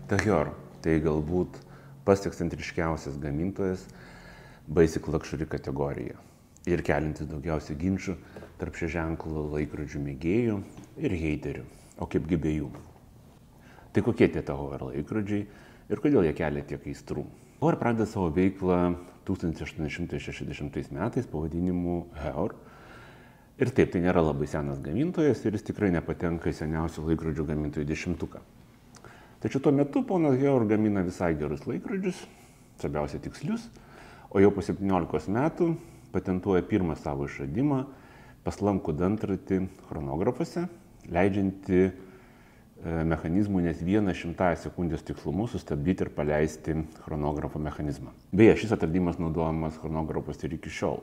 Tahior tai galbūt pats ekscentriškiausias gamintojas Basic Luxury kategorija ir kelintis daugiausiai ginčių tarp šio ženklo laikrodžių mėgėjų ir heiterių, o kaipgi be jų. Tai kokie tie Tahior laikrodžiai ir kodėl jie kelia tiek aistrų? Tahior pradeda savo veiklą 1860 metais pavadinimu Heuer. Ir taip, tai nėra labai senas gamintojas ir jis tikrai nepatenka į seniausių laikrodžių gamintojų dešimtuką. Tačiau tuo metu ponas Heuer gamina visai gerus laikrodžius, svarbiausia tikslius, o jau po 17 metų patentuoja pirmą savo išradimą paslankų dantratį chronografuose, leidžiantį mechanizmų net 1/100 sekundės tikslumu sustabdyti ir paleisti chronografo mechanizmą. Beje, šis atradimas naudojamas chronografuose ir iki šiol.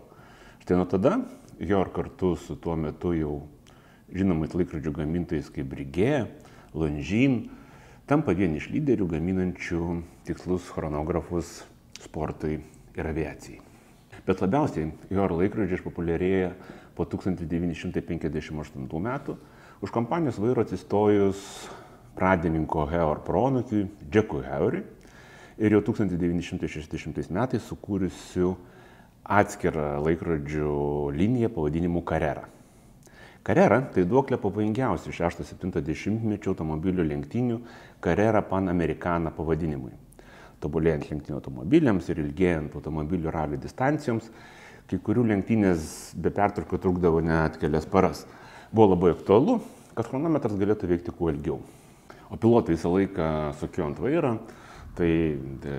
Štai nuo tada Heuer kartu su tuo metu jau žinomais laikrodžių gamintojais kaip Breguet, Longines tampa vieni iš lyderių gaminančių tikslus chronografus sportui ir aviacijai. Bet labiausiai Heuer laikrodžiai išpopuliarėja po 1958 metų už kompanijos vairo atsistojus pradininko Heuer proanūkiui Jackui Heueriui ir jau 1960 metais sukūrusiu atskirą laikrodžių liniją pavadinimu Carrera. Carrera tai duoklė pavojingiausių 6-70 automobilių lenktynių Carrera Pan Americana pavadinimui. Tobulėjant lenktynių automobiliams ir ilgėjant automobilių ralių distancijoms, kai kurių lenktynės be pertrūkio trukdavo net kelias paras. Buvo labai aktualu, kad chronometras galėtų veikti kuo ilgiau. O pilotai visą laiką sukio ant vairo, tai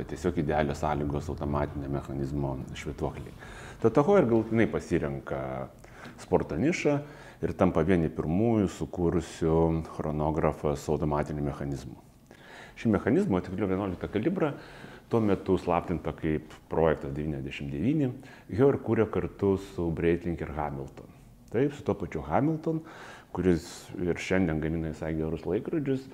tiesiog idealios sąlygos automatinio mechanizmo švytuokliai. Tad Heuer galutinai pasirenka sporto nišą ir tampa vieni pirmųjų sukūrusių chronografą su automatiniu mechanizmu. Šį mechanizmą, tiksliau 11 kalibrą, tuo metu slaptinta kaip projektas 99, Heuer kūrė kartu su Breitling ir Hamilton. Taip, su to pačiu Hamilton, kuris ir šiandien gamina visai gerus laikrodžius,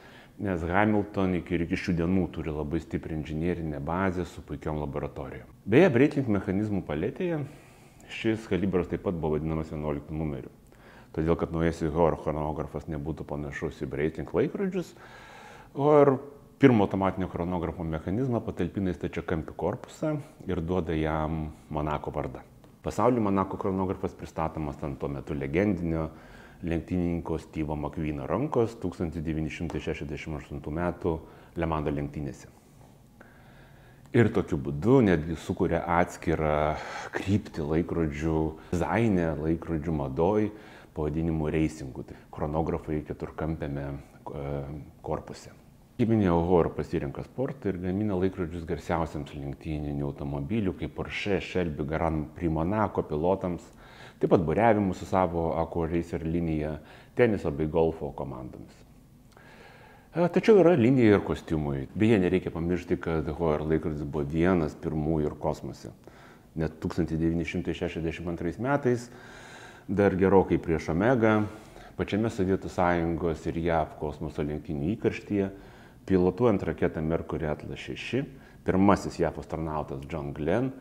nes Hamilton iki šių dienų turi labai stiprią inžinierinę bazę su puikiom laboratorijom. Beje, Breitling mechanizmų paletėje šis kalibras taip pat buvo vadinamas 11 numeriu. Todėl, kad naujasis Heuer chronografas nebūtų panašus į Breitling laikrodžius, Heuer pirmo automatinio chronografo mechanizmą patalpina į stačiakampį korpusą ir duoda jam Monako vardą. Pasaulyje Monako chronografas pristatomas ant tuo metu legendinio lenktynininko Steve'o McQueeno rankos 1968 metų Le Mano lenktynėse. Ir tokiu būdu netgi sukuria atskirą kryptį laikrodžių dizaine, laikrodžių madoj pavadinimu reisingu, tai chronografai keturkampiame korpuse. Kaip minėjau, Heuer pasirenka sportą ir gamina laikrodžius garsiausiams lenktyninių automobilių, kaip Porsche, Shelby, Grand Prix Monaco pilotams, taip pat buriavimų su savo Aqua Racer linija, teniso bei golfo komandomis. Tačiau yra linija ir kostiumui. Beje, nereikia pamiršti, kad Heuer laikrodis buvo vienas pirmųjų ir kosmose. Net 1962 metais, dar gerokai prieš Omega, pačiame Sovietų Sąjungos ir JAV kosmoso lenktynių įkarštyje, pilotuojant raketą Mercury Atlas 6, pirmasis JAV astronautas John Glenn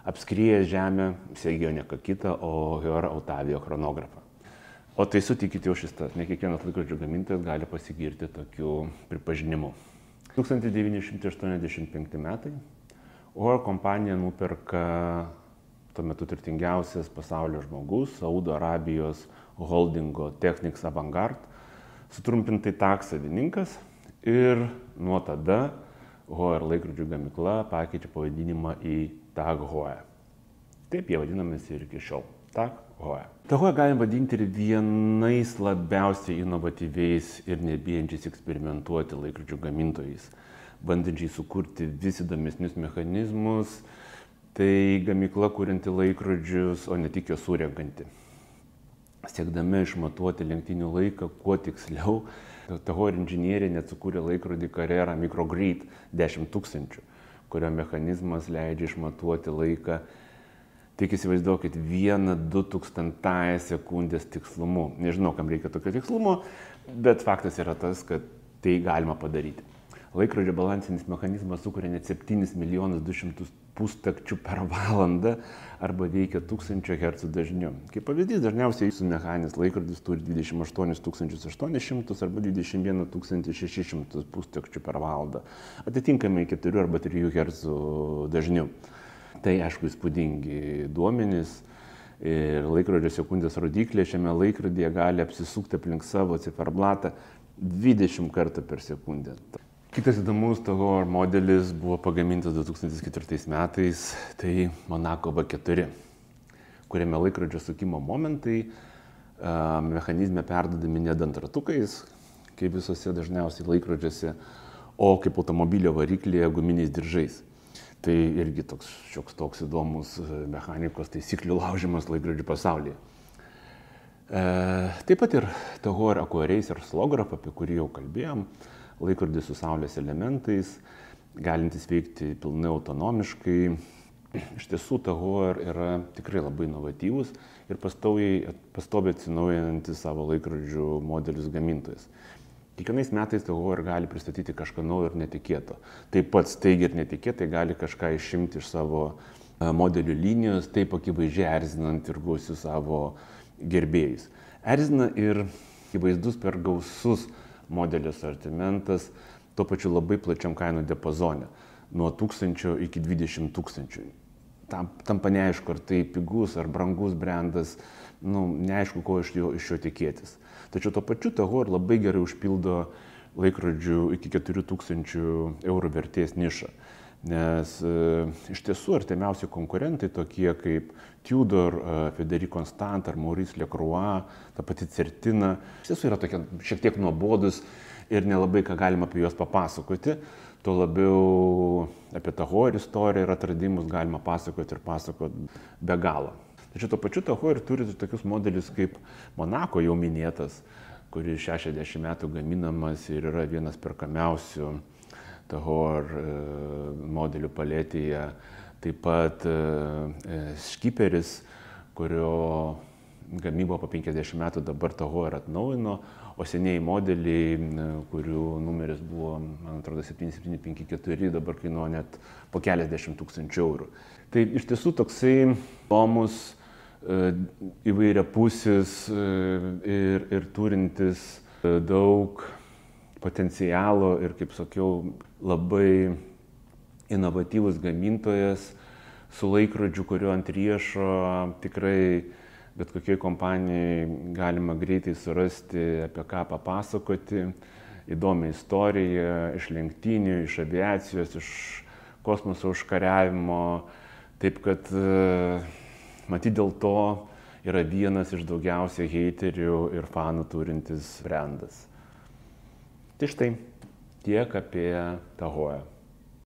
apskrieja Žemę, segėjo ne ką kitą, o Heuer Autavio chronografą. O tai sutikite jau šis tas, ne kiekvienas laikrodžių gamintojas gali pasigirti tokiu pripažinimu. 1985 metai Heuer kompanija nuperka tuo metu turtingiausias pasaulio žmogus, Saudo Arabijos holdingo Technics Avangard, sutrumpintai TAG savininkas. Ir nuo tada Heuer laikrodžių gamykla pakeičia pavadinimą į TAG Heuer. Taip jie vadinamės ir iki šiol. TAG Heuer. TAG Heuer galim vadinti ir vienais labiausiai inovatyviais ir nebijančiais eksperimentuoti laikrodžių gamintojais, bandančiai sukurti vis įdomesnius mechanizmus. Tai gamykla kurianti laikrodžius, o ne tik juos surenkanti. Siekdami išmatuoti lenktynių laiką kuo tiksliau, Heuer inžinieriai net sukūrė laikrodį Carrera Microgrid 10 000, kurio mechanizmas leidžia išmatuoti laiką, tik įsivaizduokit, 1/2 tūkstantąją sekundės tikslumu. Nežinau, kam reikia tokio tikslumo, bet faktas yra tas, kad tai galima padaryti. Laikrodžio balansinis mechanizmas sukuria net 7,2 pustakčių per valandą arba veikia 1000 Hz dažniu. Kaip pavyzdys, dažniausiai jūsų mechaninis laikrodis turi 28800 arba 21600 pustakčių per valandą, atitinkamai 4 arba 3 Hz dažniu. Tai aišku įspūdingi duomenys. Ir laikrodžio sekundės rodiklė šiame laikrodyje gali apsisukti aplink savo ciferblatą 20 kartų per sekundę. Kitas įdomus Tahor modelis buvo pagamintas 2004 metais, tai Monaco V4, kuriame laikrodžio sukimo momentai mechanizme perdodami ne dantratukais, kaip visose dažniausiai laikrodžiuose, o kaip automobilio variklyje guminiais diržais. Tai irgi toks įdomus mechanikos taisyklių laužimas laikrodžių pasaulyje. Taip pat ir Tahor Aquaracer Slograph, apie kurį jau kalbėjom, laikrodis su saulės elementais, galintis veikti pilnai autonomiškai. Iš tiesų Tahor yra tikrai labai inovatyvus ir pastoviai atsinaujantis savo laikrodžių modelius gamintojas. Kiekvienais metais Tahor gali pristatyti kažką naujo ir netikėto. Taip pat staigiai ir netikėtai gali kažką išimti iš savo modelių linijos, taip akivaizdžiai erzinant ir gausius savo gerbėjus. Erzina ir akivaizdus per gausus modelio asortimentas, tuo pačiu labai plačiam kainų diapazone, nuo 1000 iki 20 000. Tampa neaišku, ar tai pigus ar brangus brandas, neaišku, ko iš jo tikėtis. Tačiau tuo pačiu Tahor labai gerai užpildo laikrodžių iki 4000 eurų vertės nišą. Nes iš tiesų artimiausi konkurentai tokie kaip Tudor, Federico Constant ar Maurice Lacroix, ta pati Certina, iš tiesų yra tokie šiek tiek nuobodus ir nelabai ką galima apie juos papasakoti. Tuo labiau apie Tahor istoriją ir atradimus galima pasakoti ir pasakoti be galo. Tačiau tuo pačiu Tahor turi tokius modelius kaip Monaco jau minėtas, kuris 60 metų gaminamas ir yra vienas perkamiausių Tahor modelių paletėje. Taip pat Skiperis, kurio gamyba po 50 metų dabar Tahor atnaujino, o senieji modeliai, kurių numeris buvo, man atrodo, 7754, dabar kainuoja net po keliasdešimt tūkstančių eurų. Tai iš tiesų toksai įdomus, įvairiapusis ir turintis daug potencialo ir, kaip sakiau, labai inovatyvus gamintojas su laikrodžiu, kurio ant riešo tikrai bet kokiai kompanijai galima greitai surasti, apie ką papasakoti, įdomią istoriją iš lenktynių, iš aviacijos, iš kosmoso užkariavimo. Taip kad matyt dėl to yra vienas iš daugiausiai heiterių ir fanų turintis brandas. Tai štai tiek apie Tahorą.